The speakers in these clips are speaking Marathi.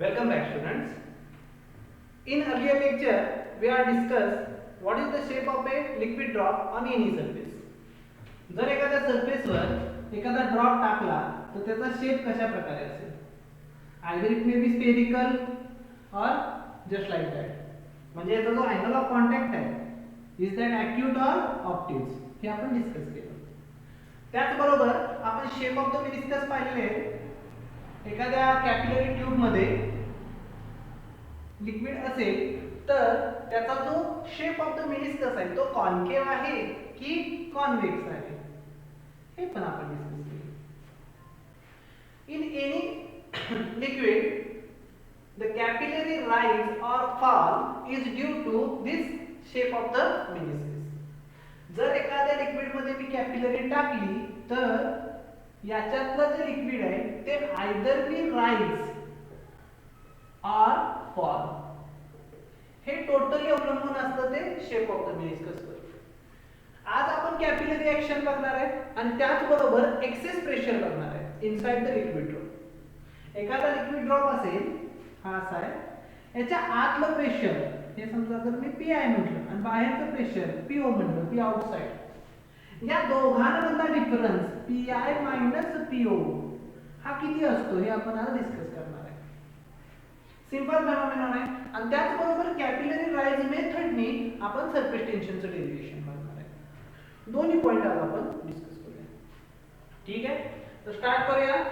Welcome back, students. In earlier lecture, we are discussed what is the shape of a liquid drop on any surface. जर एखाद्या सरफेसवर एखादा ड्रॉप टाकला तर त्याचा शेप कशा प्रकारे असेल? Either it may be spherical or just like that. म्हणजे याचा जो अँगल ऑफ कॉन्टॅक्ट आहे is that acute or obtuse हे आपण डिस्कस केलं. त्याचबरोबर आपण शेप ऑफ द मेनिस्कस पाहिलेले आहे. एखाद्या कॅपिलरी ट्यूब मध्ये लिक्विड असेल तर त्याचा जो शेप ऑफ द मेनिस्कस आहे तो कॉन्केव आहे की कॉन्व्हेक्स आहे हे पण आपण डिस्कस केले. In any liquid the capillary rise or fall is due to this shape of the meniscus. जर एखाद्या लिक्विड मध्ये मी कॅपिलरी टाकली तर याच्यातलं जे लिक्विड आहे ते either be rise or fall हे टोटली अवलंबून असतं ते शेप ऑफ द मेनिस्कस वर. आज आपण कॅपिलरी ऍक्शन बघणार आहे आणि त्याचबरोबर एक्सेस प्रेशर बघणार आहे इनसाइड द लिक्विड ड्रॉप. एखादा लिक्विड ड्रॉप असेल हा असा आहे याच्या आतलं प्रेशर हे समजा जर मी पी आय म्हटलं आणि बाहेरचं प्रेशर पीओ म्हटलं पी आउटसाइड या दोघांमधला difference P I minus PO हा किती असतो हे आपण आज डिस्कस करणार आहे. सिंपल फेनॉमेनॉन आहे आणि त्याचबरोबर कॅपिलरी राइज मेथडने आपण सरफेस टेन्शनचं डेरिव्हेशन बघणार आहे. दोन्ही पॉइंट आज आपण डिस्कस करूया. ठीक आहे तर स्टार्ट करूया.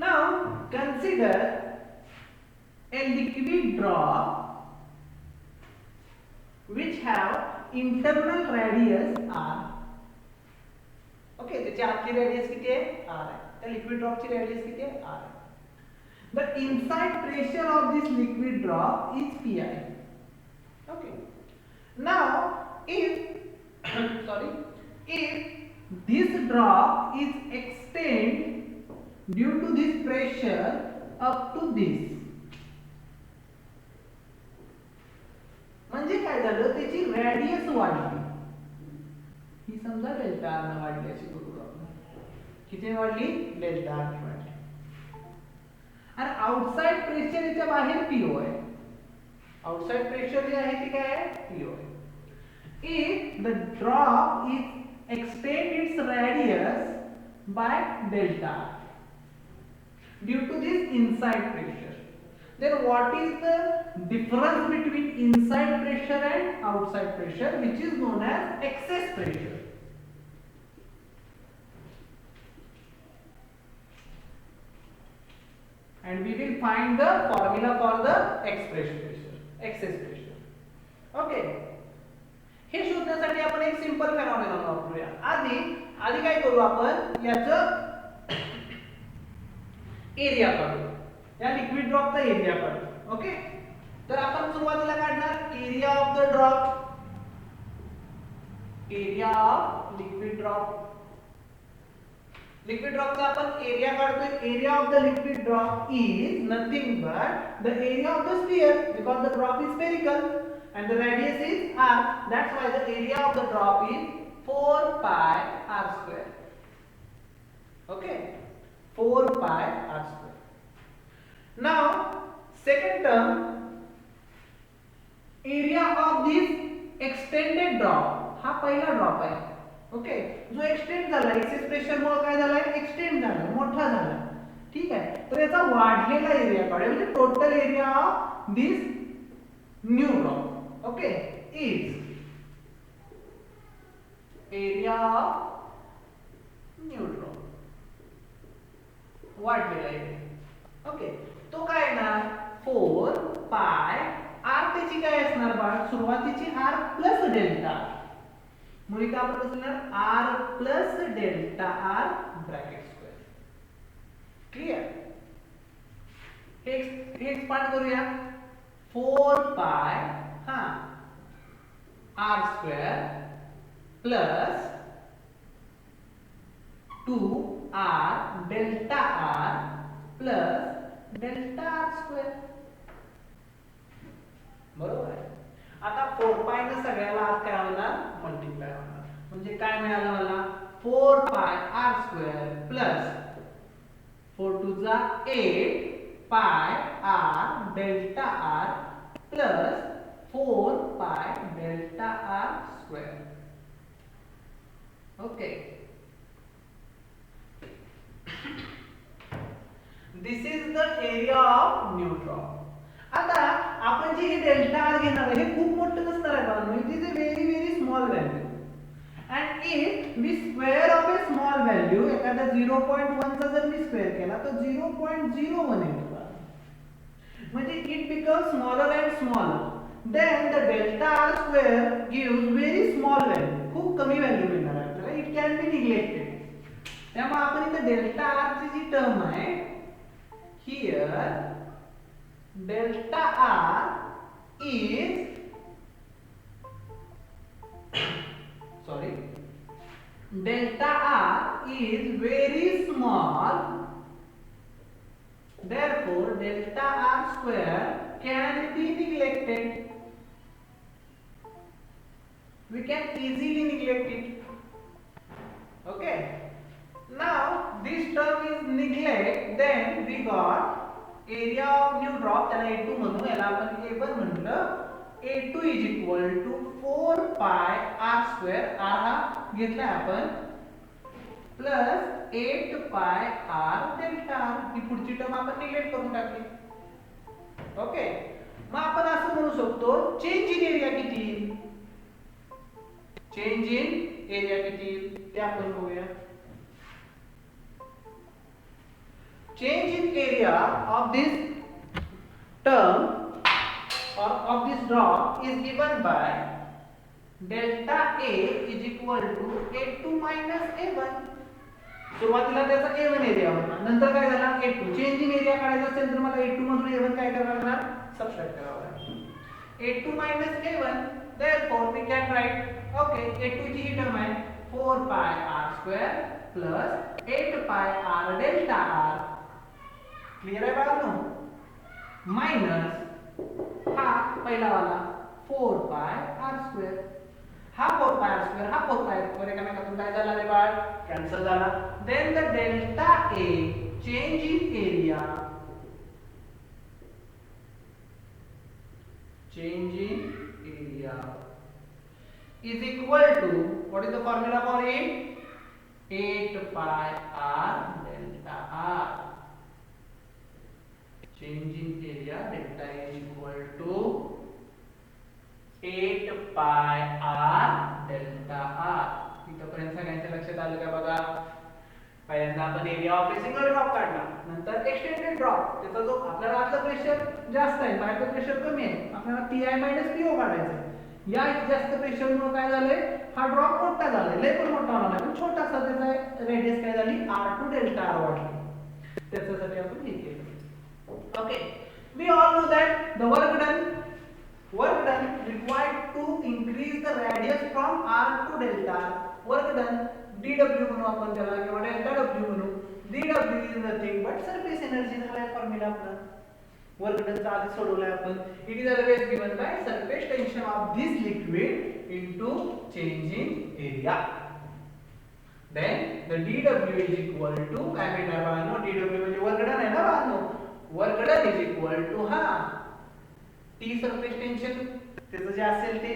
Now consider a liquid drop which have internal radius r. Okay, त्याची आतली रेडियस किती आहे r आहे. त्या लिक्विड ड्रॉपची रेडियस किती आहे r आहे. The inside pressure of this liquid drop is pi. Okay. Now if this drop is extended due to this pressure up to this म्हणजे काय झालं त्याची रेडियस वाढली ही समजा डेल्टा आर ने वाढली अशी करू आपण. किती वाढली? डेल्टा आर ने वाढली. आणि आउटसाइड प्रेशर याच्या बाहेर पीओ आहे. आउटसाइड प्रेशर जे आहे ते काय आहे? पीओ आहे. If the drop is extend its radius by delta due to this inside pressure, then what is the difference between inside pressure and outside pressure, which is known as excess pressure. And we will find the formula for the excess pressure. Okay, हे शोधण्यासाठी आपण एक सिंपल फेनॉमेनॉन वापरूया. आधी काय करू आपण याचं एरिया काढू. या लिक्विड ड्रॉपचा एरिया काढू. ओके तर आपण सुरुवातीला काढणार area of the drop. Area of liquid drop. Liquid ड्रॉपचा आपण एरिया काढतोय. Area of the liquid drop is nothing but the area of the sphere because the drop is spherical and the radius is r. That's why the area of the drop is 4 pi r square. Okay, 4 pi r square. Now second term, area of this extended drop हा पहिला ड्रॉप आहे. ओके जो एक्सटेंड झाला एक्सेस प्रेशर मुळे काय झालाय? एक्सटेंड झाला, मोठा झाला. ठीक आहे तर याचा वाढलेला एरिया काढूया म्हणजे total area of this new drop. Okay is area of new drop वाढलेला एरिया. ओके तो काय येणार? 4 पाय r त्याची काय असणार बाळ? सुरुवातीची r प्लस डेल्टा मुळे काय आपण असणार r plus delta r bracket square. Clear? हे एक्सपांड करूया. 4 पाय r square plus 2r delta r plus delta r square. बरोबर आहे. म्हणजे काय मिळालं मला 4 पाय r स्क्वेअर प्लस 4 टू जा 8 पाय r डेल्टा r प्लस 4 पाय delta r square. Okay, this is the area of neutron. आता आपण जे हे डेल्टा आर घेणार आहे हे खूप मोठं नसणार आहे कारण it is a very very small value and if we square of a small value एखादा 0.1 चा जर मी स्क्वेअर केला तर 0.01 येतो. म्हणजे it becomes smaller and smaller. Then the delta R square gives very small value, खूप कमी व्हॅल्यू मिळणार आहे आपल्याला. It can be neglected. त्यामुळे आपण इथे डेल्टा आर ची जी टर्म आहे here delta r is delta r is very small, therefore delta r square can be neglected. We can easily neglect it. Okay, now this term is neglect, then we got area of new drop, त्याला A2 म्हणू, याला आपण A1 म्हटलं. A2 इज इक्वल टू 4 पाय r स्क्वेअर, r हा घेतलाय आपण, प्लस 8 पाय r डेल्टा r. ही पुढची टर्म आपण निग्लेक्ट करून टाकली. ओके, मग आपण असं म्हणू शकतो चेंज इन एरिया किती, चेंज इन एरिया किती ते आपण बघूया. Change in area of this term or of this drop is given by delta A is equal to A2 minus A1. सुरुवातीला त्याचा A1 एरिया होता, नंतर काय झाला A2. चेंज इन एरिया काढायचा असेल तर मला A2 मधून A1 काय करावं लागणार, सबट्रॅक्ट करावं लागणार. A2 minus A1, therefore we can write, okay, A2 ची ही टर्म आहे 4 pi r square plus 8 pi r delta r. Clear आहे बाळांनो. मायनस हा पहिला वाला 4 पाय r स्क्वेअर, हा 4 पाय r स्क्वेअर, हा 4 पाय r स्क्वेअर एकमेकातून काय झाला रे बाळ, कॅन्सल झाला. Then the delta a change in area, change in area is equal to, what is the formula for it, 8 pi r delta r. Change in area delta A is equal to 8 pi r delta r. इथपर्यंत सगळ्यांच्या लक्षात आलं का बघा. पहिल्यांदा आपण area of a single drop काढला, नंतर एक्सटेंडेड ड्रॉप, त्याचा जो आपल्याला आतलं प्रेशर जास्त आहे, बाहेरचं प्रेशर कमी आहे, आपल्याला Pi मायनस PO काढायचं आहे. या जास्त प्रेशरमुळे काय झालंय, हा ड्रॉप मोठा झालाय, लय पण मोठा होणार नाही पण छोटासा त्याचा रेडियस काय झाली r2 डेल्टा r वाढली. त्याच्यासाठी आपण हे केलं. Okay, we all know that the work done required to increase the radius from r to delta. Work done dw म्हणू आपण त्याला किंवा delta w म्हणू. dw is nothing but surface energy झालाय फॉर्म्युला आपला. वर्क डन चा आधी सोडवलाय आपण. It is always given by surface tension of this liquid into change in area. Then the dw is equal to काय भेटणार बाळांनो, dw म्हणजे वर्क डन आहे ना बाळांनो. Work done is equal to हा टी सरफेस टेन्शन त्याचं जे असेल ते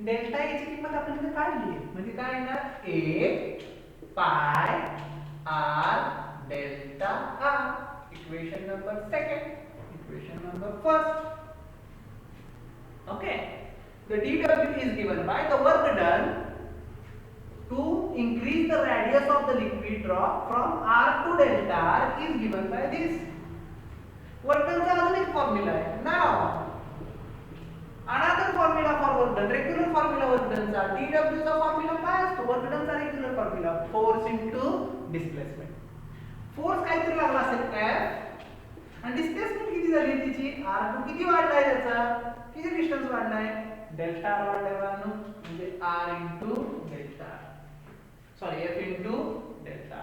डेल्टा ए ची किंमत आपण इथे काढली आहे, म्हणजे काय येणार 8 पाय r delta r. Equation number second, equation number first. Okay, the dw is given by the work done to increase the radius of the liquid drop from r to delta r is given by this. Work done चा अजून एक फॉर्म्युला आहे. Now another formula for work done, regular formula work done चा dw चा फॉर्म्युला काय असतो, वर्क डन चा regular formula force into displacement. Force काहीतरी लागला असेल F आणि डिस्प्लेसमेंट किती झाली तिची, r2 किती वाढलाय, त्याचा किती डिस्टन्स वाढलाय, डेल्टा r वाढलाय बाळांनो, म्हणजे r into delta, sorry F into delta.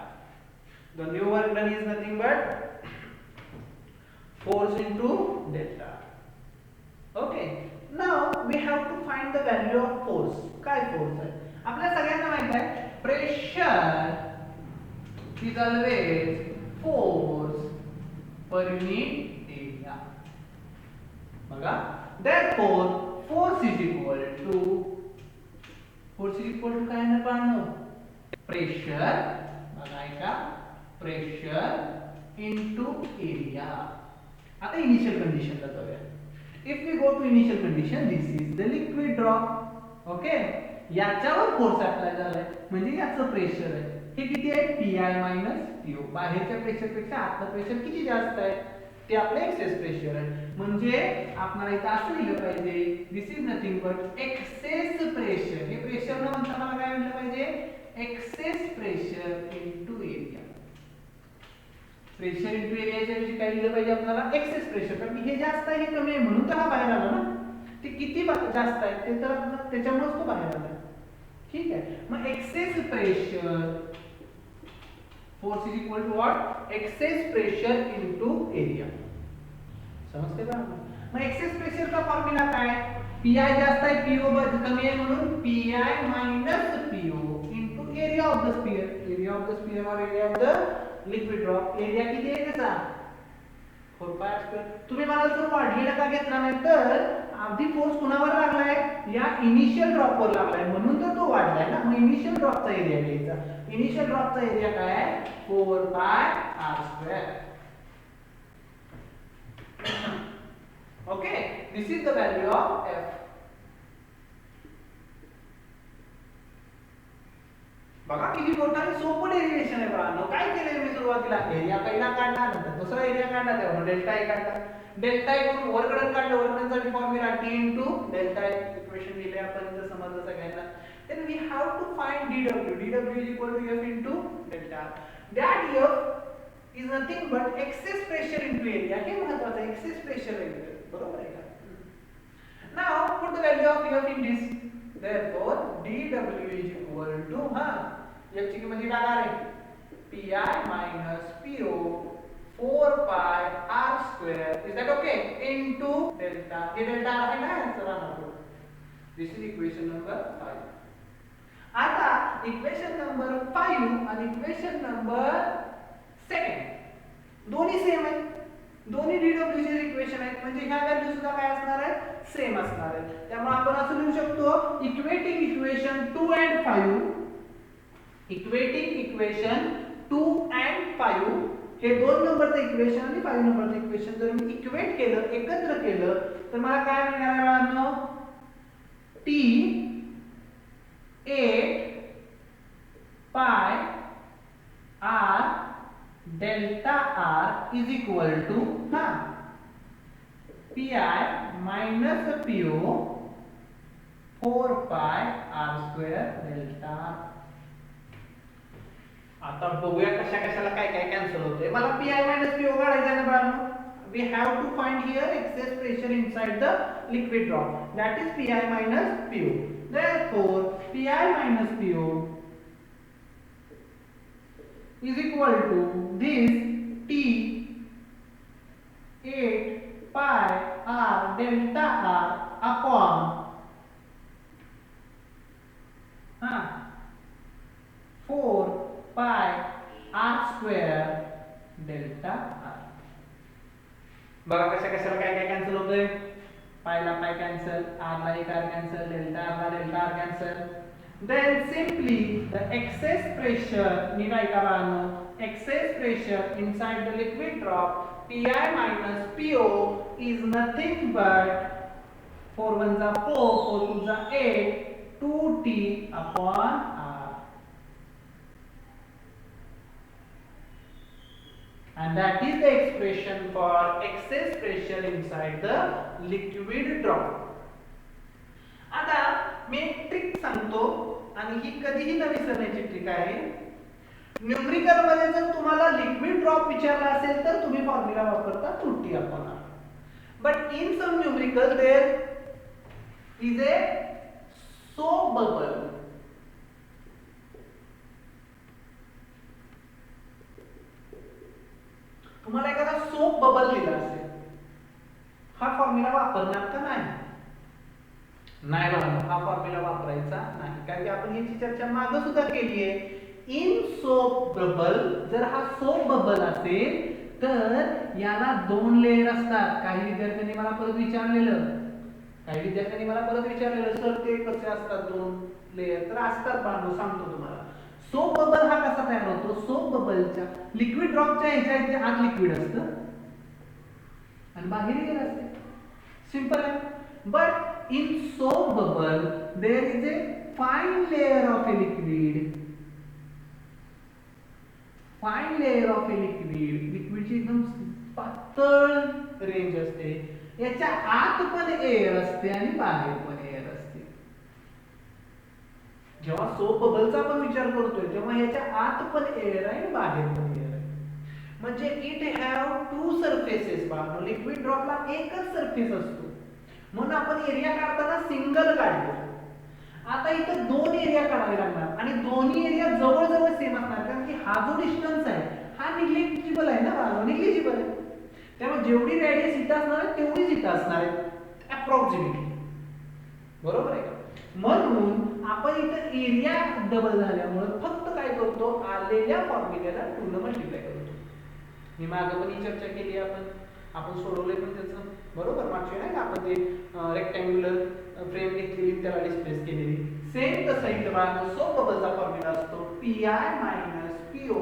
The new work done is nothing but force into delta. Okay, now we have to find the value of force. काय force आहे आपल्या सगळ्यांना माहिती माहित आहे pressure is always force per unit area. बघा therefore force is equal to काय ना पाहणं प्रेशर. बघा ऐका प्रेशर इनटू एरिया. आता इनिशियल कंडिशनला जाऊया. If we go to initial condition this is the liquid drop. Okay याच्यावर फोर्स अप्लाय झालाय म्हणजे याचं प्रेशर आहे. हे किती आहे पीआय मायनस पीओ. बाहेरच्या प्रेशर पेक्षा आतलं प्रेशर किती जास्त आहे ते आपलं एक्सेस प्रेशर आहे. म्हणजे आपल्याला इथं असं लिहिलं पाहिजे this is nothing but excess pressure. हे प्रेशर न म्हणता मला काय म्हटलं पाहिजे excess pressure into area. Pressure into एरियाच्या ऐवजी काय लिहिलं पाहिजे आपल्याला एक्सेस प्रेशर. कारण हे जास्त आहे हे कमी आहे म्हणून तर हा बाहेर आला ना. ते किती जास्त आहे ते तर त्याच्यामुळेच तो बाहेर आला. ठीक आहे मग excess pressure force is equal to what excess pressure into area. समजते का. मग एक्सेस प्रेशरचा फॉर्म्युला काय पीआय जास्त आहे पीओ कमी आहे म्हणून P I minus P O into area of the sphere. Area of the sphere or area of the liquid drop. Area किती आहे त्याचा 4πr². तुम्ही मला जर वाढलेला का घेतला नाही तर आधी फोर्स कुणावर लागलाय या इनिशियल ड्रॉप वर लागलाय म्हणून तर तो वाढलाय ना. मग इनिशियल ड्रॉपचा एरिया घ्यायचा. इनिशियल ड्रॉपचा एरिया काय आहे 4πr². Okay this is the value of F. बघा किती मोठा आणि सोपं डेरिव्हेशन आहे बाळांनो. काय केलंय मी सुरुवातीला एरिया पहिला काढला नंतर दुसरा एरिया काढला तेव्हा डेल्टा ए काढला. डेल्टा ए करून वर्गडन काढलं. वर्गडनचा formula T into delta A equation लिहिले आपण इथं समजलं सगळ्यांना. Then we have to find डीडब्ल्यू. डीडब्ल्यू is equal to F into delta. That F is nothing but excess pressure into area. हे महत्त्वाचं आहे एक्सेस प्रेशर आहे बरोबर आहे का. Now put the value of F in this. therefore dw is equal to f ची किंमत टाका रे pi minus po 4πr². is that okay into delta. हे डेल्टा आहे ना आन्सर आला. दिस इज इक्वेशन नंबर 5. आता इक्वेशन नंबर 5 आणि इक्वेशन नंबर 2 दोन्ही सेम आहेत. दोन्ही डीडब्ल्यू चे इक्वेशन आहेत म्हणजे ह्या व्हॅल्यू सुद्धा काय असणार आहे सेम असणार आहे. त्यामुळे आपण असं लिहू शकतो equating equation 2 and 5. Equating equation 2 and 5 हे 2 नंबरचं इक्वेशन आणि 5 नंबरचं इक्वेशन जर मी इक्वेट केलं एकत्र केलं तर मला काय मिळणार आहे बाळांनो t 8 pi r delta r is equal to pi minus po 4 pi r² delta. आता बघूया कशा कशाला काय काय कॅन्सल होते. मला pi minus po काढायचं आहे बाळांनो. we have to find here excess pressure inside the liquid drop, that is pi minus po. Therefore pi minus po is equal to this t 8 pi r delta r upon 4 pi r² delta r. बघा कशा कशाला काय काय कॅन्सल होतंय. पायला पाय कॅन्सल, r ला एक r कॅन्सल, डेल्टा r ला delta r cancel. Then simply the excess pressure, नीट ऐका बाळांनो, excess pressure inside the liquid drop pi minus po is nothing but 4 1 जा 4 4 2 जा 8 2t upon r. And that is the expression for excess pressure inside the liquid drop. आता मी एक ट्रिक सांगतो आणि ही कधीही न विसरण्याची ट्रिक आहे. न्यूमरिकल मध्ये जर तुम्हाला लिक्विड ड्रॉप विचारला असेल तर तुम्ही फॉर्म्युला वापरता 2t upon r. But in some numerical there is a soap bubble. तुम्हाला एखादा सोप बबल दिला असेल हा फॉर्म्युला वापरणार का नाही. नाही बघा, हा फॉर्म्युला वापरायचा नाही, कारण की आपण याची चर्चा मागे सुद्धा केली आहे. इन सोप बबल, जर हा सोप बबल असेल तर याला 2 लेयर असतात. काही विद्यार्थ्यांनी मला परत विचारलेलं सर ते कसे असतात 2 लेयर? तर असतात बांधू, सांगतो तुम्हाला. सोप बबल हा कसा तयार होतो? सोप बबलच्या लिक्विड ड्रॉपच्या ह्याच्या आत लिक्विड असतं आणि बाहेर एअर असते. सिंपल आहे. But in soap bubble there is a fine layer of a liquid. लिक्विडची एकदम पातळ रेंज असते. याच्या आत पण एअर असते आणि बाहेर पण एअर असते. जेव्हा सोप बबलचा आपण विचार करतोय तेव्हा याच्या आत पण एअर आहे आणि बाहेर पण एअर आहे. म्हणजे इट हॅव 2 सरफेसेस. पहा, लिक्विड ड्रॉपला एकच सरफेस असतो, म्हणून आपण एरिया काढताना सिंगल काढतो. आता इथं 2 एरिया काढावे लागणार आणि दोन्ही एरिया जवळजवळ सेम असणार, कारण की हा जो डिस्टन्स आहे हा निग्लिजिबल आहे ना, निग्लिजिबल आहे. त्यामुळे जेवढी रेडियस इथं असणार आहे तेवढीच इथं असणार आहे अप्रॉक्सिमेटली. बरोबर आहे का? म्हणून आपण इथं एरिया डबल झाल्यामुळे फक्त काय करतो, आलेल्या फॉर्म्युल्याला 2 ने मल्टिप्लाय करतो. मी मागे पण ही चर्चा केली आपण सोडवले पण त्याचं. बरोबर, मागच्या नाही का आपण ते रेक्टँग्युलर फ्रेम घेतलेली त्याला डिस्प्लेस केलेली. सेम तसं इथं बघा, सोप बबलचा फॉर्म्युला असतो Pi minus PO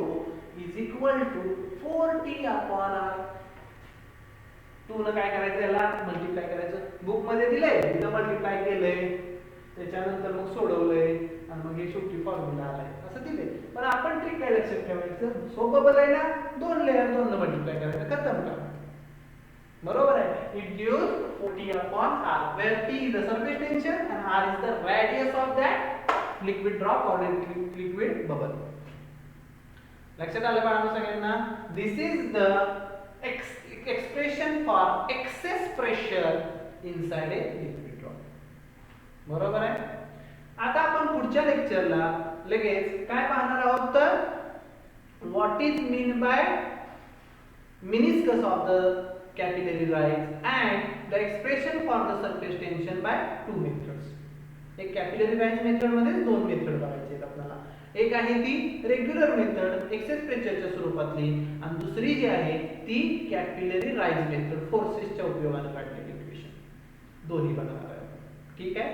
is equal to 4T/R. 2 ने काय करायचं, याला मल्टिप्लाय करायचं. बुक मध्ये दिलंय, इथं मल्टिप्लाय केलंय, त्याच्यानंतर मग सोडवलंय आणि मग हे शेवटी फॉर्म्युला आलाय असं दिलंय. पण आपण ट्रिक काय लक्षात ठेवायचं, सोप बबल आहे ना, 2 लेयर 2 ने मल्टिप्लाय करायचं, खतम का. बरोबर आहे. It gives 4T/R, where T is the surface tension and R is the radius of that liquid drop or liquid bubble. लक्षात आलं बाळांनो सगळ्यांना? This is the expression for excess pressure inside a liquid drop. बरोबर आहे. आता आपण पुढच्या लेक्चरला लगेच काय पाहणार आहोत, तर what is mean by meniscus of the capillary rise and the expression for the surface tension by 2 methods. एक कॅपिलरी राईज मेथड मध्ये 2 मेथड बघायचे आहेत आपल्याला. एक आहे ती रेग्युलर मेथड एक्सेस प्रेशरच्या स्वरूपातली, आणि दुसरी जी आहे ती कॅपिलरी राईज मेथड फोर्सेसच्या उपयोगाने काढलेली इक्वेशन. दोन्ही बनवणार आहे. ठीक आहे.